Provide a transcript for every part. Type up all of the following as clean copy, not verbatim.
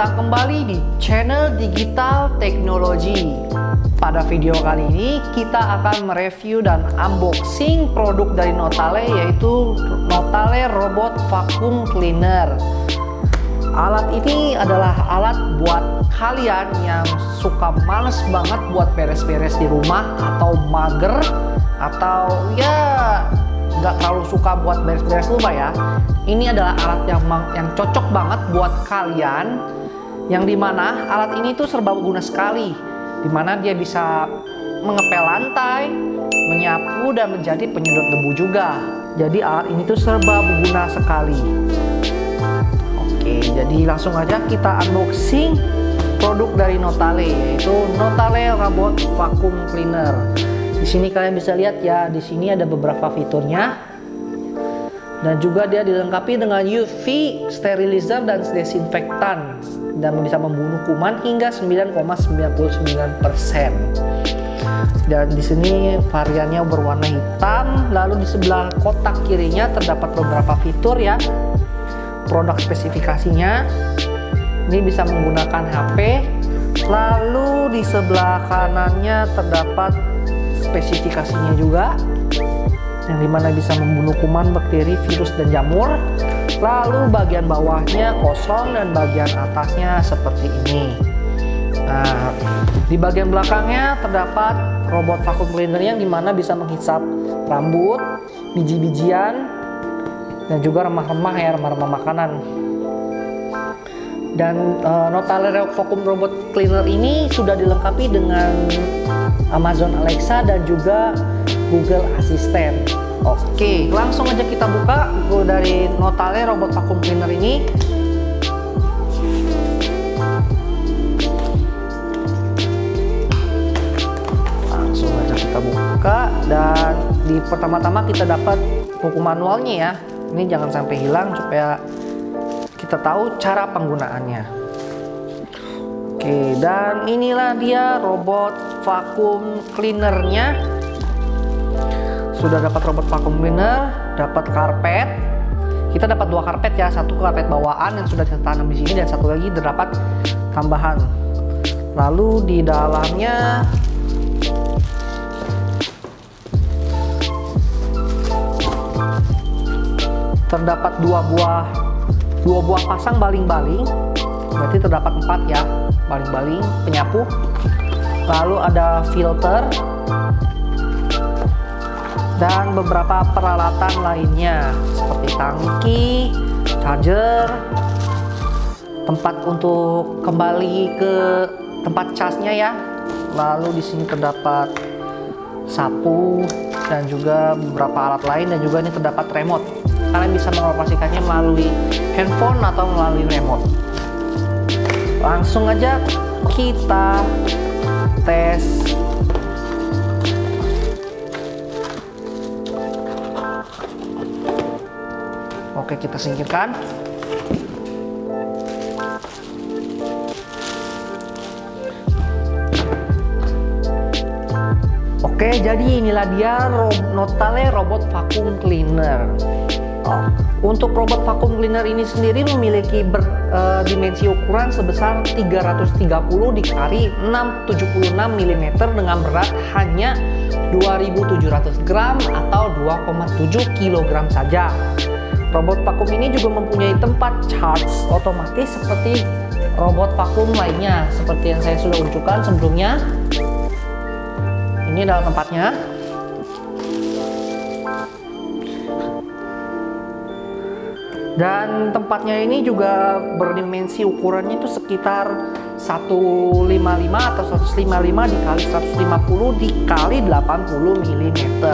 datang kembali di channel Digital Teknologi. Pada video kali ini kita akan mereview dan unboxing produk dari Notale, yaitu Notale Robot Vacuum Cleaner. Alat ini adalah alat buat kalian yang suka males banget buat beres-beres di rumah, atau mager, atau ya nggak terlalu suka buat beres-beres rumah ya. Ini adalah alat yang cocok banget buat kalian, yang dimana alat ini tuh serba berguna sekali, dimana dia bisa mengepel lantai, menyapu, dan menjadi penyedot debu juga. Jadi alat ini tuh serba berguna sekali. Oke, jadi langsung aja kita unboxing produk dari Notale, yaitu Notale Robot Vacuum Cleaner. Di sini kalian bisa lihat ya, di sini ada beberapa fiturnya. Dan juga dia dilengkapi dengan UV sterilizer dan desinfektan, dan bisa membunuh kuman hingga 9,99%. Dan di sini variannya berwarna hitam. Lalu di sebelah kotak kirinya terdapat beberapa fitur ya, produk spesifikasinya. Ini bisa menggunakan HP. Lalu di sebelah kanannya terdapat spesifikasinya juga, yang dimana bisa membunuh kuman, bakteri, virus, dan jamur. Lalu bagian bawahnya kosong dan bagian atasnya seperti ini. Nah, di bagian belakangnya terdapat robot vacuum cleaner yang dimana bisa menghisap rambut, biji-bijian, dan juga remah-remah ya, remah-remah makanan. Dan Notale Vacuum Robot Cleaner ini sudah dilengkapi dengan Amazon Alexa dan juga Google Assistant. Oke, langsung aja kita buka dari Notale Robot Vacuum Cleaner ini. Langsung aja kita buka, dan di pertama-tama kita dapat buku manualnya ya. Ini jangan sampai hilang supaya kita tahu cara penggunaannya. Oke, dan inilah dia robot vacuum cleanernya. Sudah dapat robot vacuum cleaner, dapat karpet. Kita dapat 2 karpet ya, satu karpet bawaan yang sudah ditanam di sini, dan satu lagi terdapat tambahan. Lalu di dalamnya terdapat dua buah pasang baling-baling. Berarti terdapat 4 ya, baling-baling penyapu. Lalu ada filter dan beberapa peralatan lainnya seperti tangki, charger, tempat untuk kembali ke tempat casnya ya. Lalu di sini terdapat sapu dan juga beberapa alat lain, dan juga ini terdapat remote. Kalian bisa mengoperasikannya melalui handphone atau melalui remote. Langsung aja kita tes. Oke, kita singkirkan. Oke, jadi inilah dia Notale Robot Vacuum Cleaner. Untuk robot vacuum cleaner ini sendiri memiliki dimensi ukuran sebesar 330 dikali 676 mm dengan berat hanya 2.700 gram atau 2,7 kg saja. Robot vakum ini juga mempunyai tempat charge otomatis seperti robot vakum lainnya, seperti yang saya sudah unjukkan sebelumnya. Ini adalah tempatnya. Dan tempatnya ini juga berdimensi ukurannya itu sekitar 155 atau 155 dikali 150 dikali 80 mm.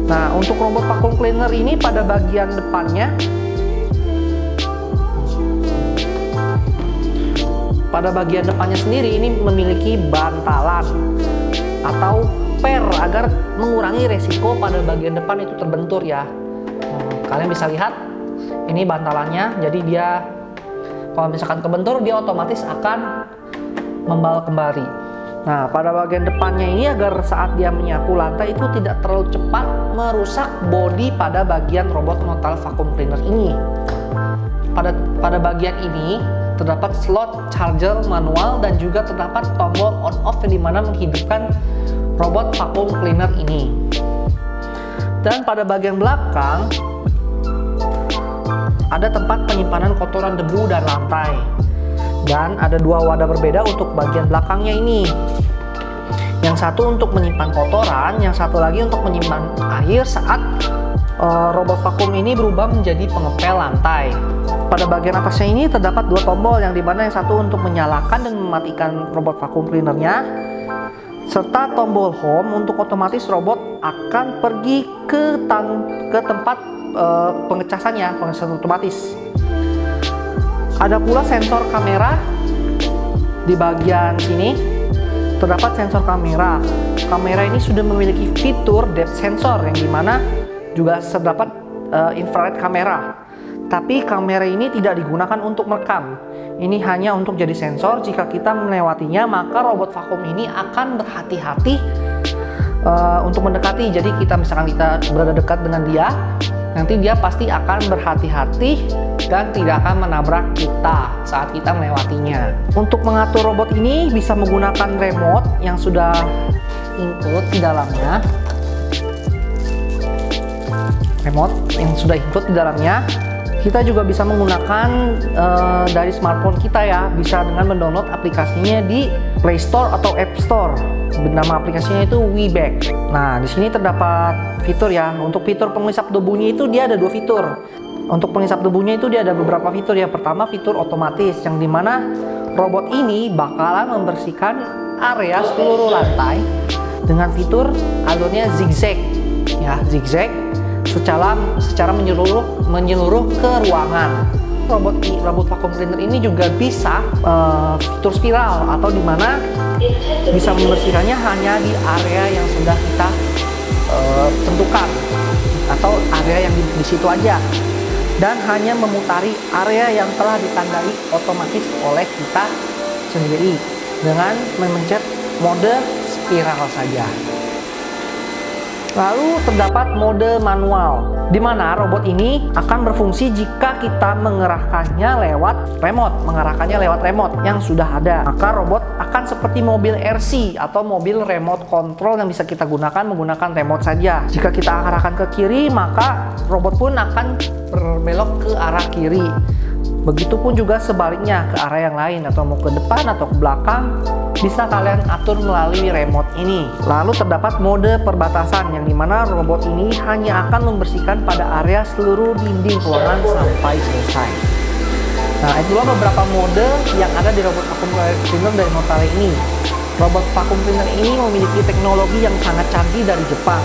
Nah, untuk robot vacuum cleaner ini pada bagian depannya, sendiri ini memiliki bantalan atau per agar mengurangi resiko pada bagian depan itu terbentur ya. Kalian bisa lihat ini bantalannya, jadi dia kalau misalkan kebentur dia otomatis akan membal kembali. Nah, pada bagian depannya ini agar saat dia menyapu lantai itu tidak terlalu cepat merusak bodi pada bagian robot Notale Vacuum Cleaner ini. pada bagian ini terdapat slot charger manual dan juga terdapat tombol on off yang dimana menghidupkan robot vacuum cleaner ini. Dan pada bagian belakang ada tempat penyimpanan kotoran debu dan lantai. Dan ada dua wadah berbeda untuk bagian belakangnya ini. Yang satu untuk menyimpan kotoran, yang satu lagi untuk menyimpan air saat robot vakum ini berubah menjadi pengepel lantai. Pada bagian atasnya ini terdapat dua tombol, yang dimana yang satu untuk menyalakan dan mematikan robot vakum cleanernya, serta tombol home untuk otomatis robot akan pergi ke tempat pengecasannya, pengecasan otomatis. Ada pula sensor kamera di bagian sini. Terdapat sensor kamera. Kamera ini sudah memiliki fitur depth sensor, yang dimana juga terdapat infrared kamera. Tapi kamera ini tidak digunakan untuk merekam. Ini hanya untuk jadi sensor. Jika kita melewatinya, maka robot vakum ini akan berhati-hati untuk mendekati. Jadi misalkan kita berada dekat dengan dia, nanti dia pasti akan berhati-hati dan tidak akan menabrak kita saat kita melewatinya. Untuk mengatur robot ini bisa menggunakan remote yang sudah include di dalamnya. Remote yang sudah include di dalamnya. Kita juga bisa menggunakan dari smartphone kita ya, bisa dengan mendownload aplikasinya di Play Store atau App Store. Nama aplikasinya itu WeBag. Nah, di sini terdapat fitur ya. Untuk fitur pengisap debunya itu dia ada dua fitur. Untuk pengisap debunya itu dia ada beberapa fitur. Yang pertama fitur otomatis, yang dimana robot ini bakalan membersihkan area seluruh lantai dengan fitur alurnya zigzag, ya zigzag secara menyeluruh ke ruangan. Robot vacuum cleaner ini juga bisa fitur spiral, atau dimana bisa membersihkannya hanya di area yang sudah kita tentukan, atau area yang di situ aja, dan hanya memutari area yang telah ditandai otomatis oleh kita sendiri dengan memencet mode spiral saja. Lalu terdapat mode manual, di mana robot ini akan berfungsi jika kita mengarahkannya lewat remote yang sudah ada. Maka robot akan seperti mobil RC atau mobil remote control yang bisa kita gunakan menggunakan remote saja. Jika kita arahkan ke kiri, maka robot pun akan berbelok ke arah kiri. Begitupun juga sebaliknya ke arah yang lain, atau mau ke depan atau ke belakang, bisa kalian atur melalui remote ini. Lalu terdapat mode perbatasan, yang dimana robot ini hanya akan membersihkan pada area seluruh dinding ruangan sampai selesai. Nah, itulah beberapa mode yang ada di robot vacuum cleaner dari Notale ini. Robot vacuum cleaner ini memiliki teknologi yang sangat canggih dari Jepang.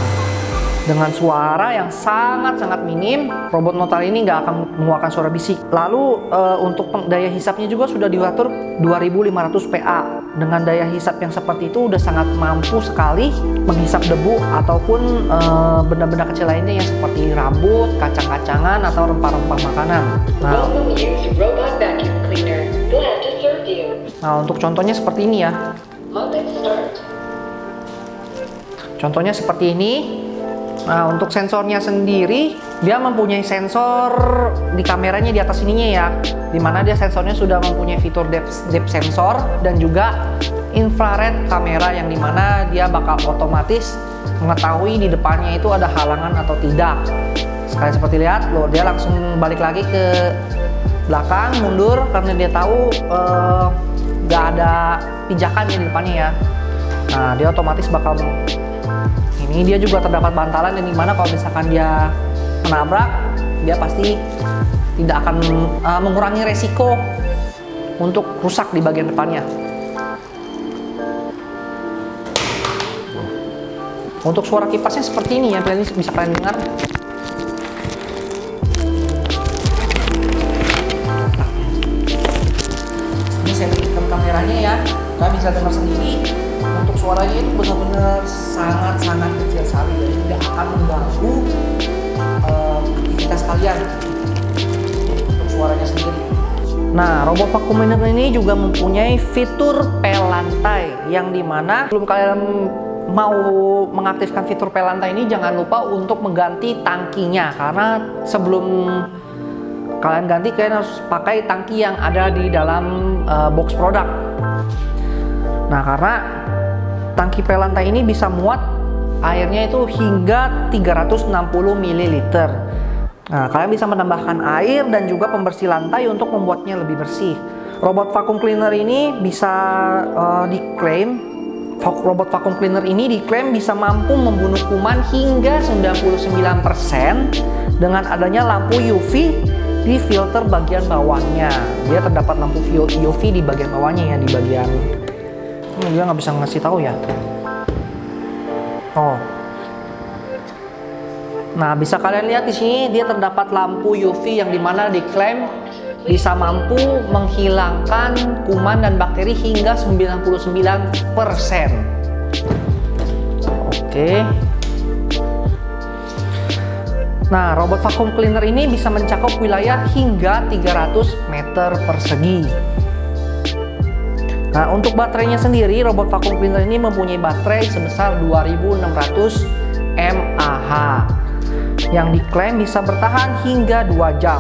Dengan suara yang sangat-sangat minim, robot Notale ini nggak akan mengeluarkan suara bisik. Lalu untuk daya hisapnya juga sudah diatur 2500 PA. Dengan daya hisap yang seperti itu udah sangat mampu sekali menghisap debu ataupun benda-benda kecil lainnya yang seperti rambut, kacang-kacangan, atau rempah-rempah makanan. Nah, untuk contohnya seperti ini ya. Contohnya seperti ini. Nah, untuk sensornya sendiri, dia mempunyai sensor di kameranya di atas ininya ya, dimana dia sensornya sudah mempunyai fitur depth sensor dan juga infrared kamera, yang dimana dia bakal otomatis mengetahui di depannya itu ada halangan atau tidak. Sekali seperti lihat, loh, dia langsung balik lagi ke belakang, mundur, karena dia tahu nggak ada pijakan di depannya ya. Nah, dia otomatis bakal ini. Dia juga terdapat bantalan, yang dimana kalau misalkan dia menabrak, dia pasti tidak akan mengurangi resiko untuk rusak di bagian depannya. Untuk suara kipasnya seperti ini ya, bisa kalian dengar. Ini saya berikan kameranya ya, kalian bisa dengar sendiri. Untuk suaranya itu benar-benar sangat-sangat kecil sekali, jadi tidak akan mengganggu aktivitas kalian untuk suaranya sendiri. Nah, robot vacuum cleaner ini juga mempunyai fitur pel lantai, yang dimana sebelum kalian mau mengaktifkan fitur pel lantai ini, jangan lupa untuk mengganti tangkinya, karena sebelum kalian ganti, kalian harus pakai tangki yang ada di dalam box produk. Nah, karena tangki pelantai ini bisa muat airnya itu hingga 360 ml. Nah, kalian bisa menambahkan air dan juga pembersih lantai untuk membuatnya lebih bersih. Robot vacuum cleaner ini bisa robot vacuum cleaner ini diklaim bisa mampu membunuh kuman hingga 99% dengan adanya lampu UV di filter bagian bawahnya. Dia terdapat lampu UV di bagian bawahnya ya, di bagian dia nggak bisa ngasih tahu ya. Oh, nah bisa kalian lihat di sini dia terdapat lampu UV yang dimana diklaim bisa mampu menghilangkan kuman dan bakteri hingga 99%. Oke. Nah, robot vacuum cleaner ini bisa mencakup wilayah hingga 300 meter persegi. Nah, untuk baterainya sendiri, robot vacuum cleaner ini mempunyai baterai sebesar 2600 mAh yang diklaim bisa bertahan hingga 2 jam.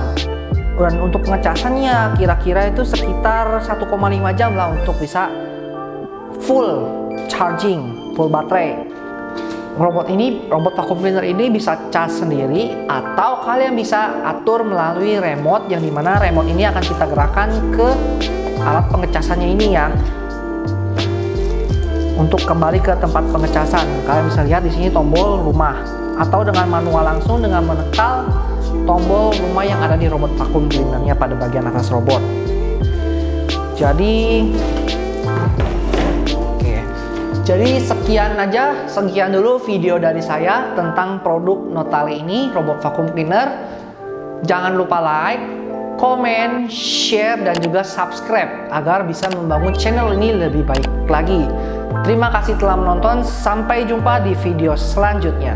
Dan untuk pengecasannya kira-kira itu sekitar 1,5 jam lah untuk bisa full charging, full baterai. Robot vacuum cleaner ini bisa cas sendiri atau kalian bisa atur melalui remote, yang dimana remote ini akan kita gerakkan ke alat pengecasannya ini ya. Untuk kembali ke tempat pengecasan, kalian bisa lihat di sini tombol rumah, atau dengan manual langsung dengan menekal tombol rumah yang ada di robot vacuum cleanernya pada bagian atas robot. Jadi sekian dulu video dari saya tentang produk Notale ini, robot vacuum cleaner. Jangan lupa like, komen, share, dan juga subscribe agar bisa membangun channel ini lebih baik lagi. Terima kasih telah menonton, sampai jumpa di video selanjutnya.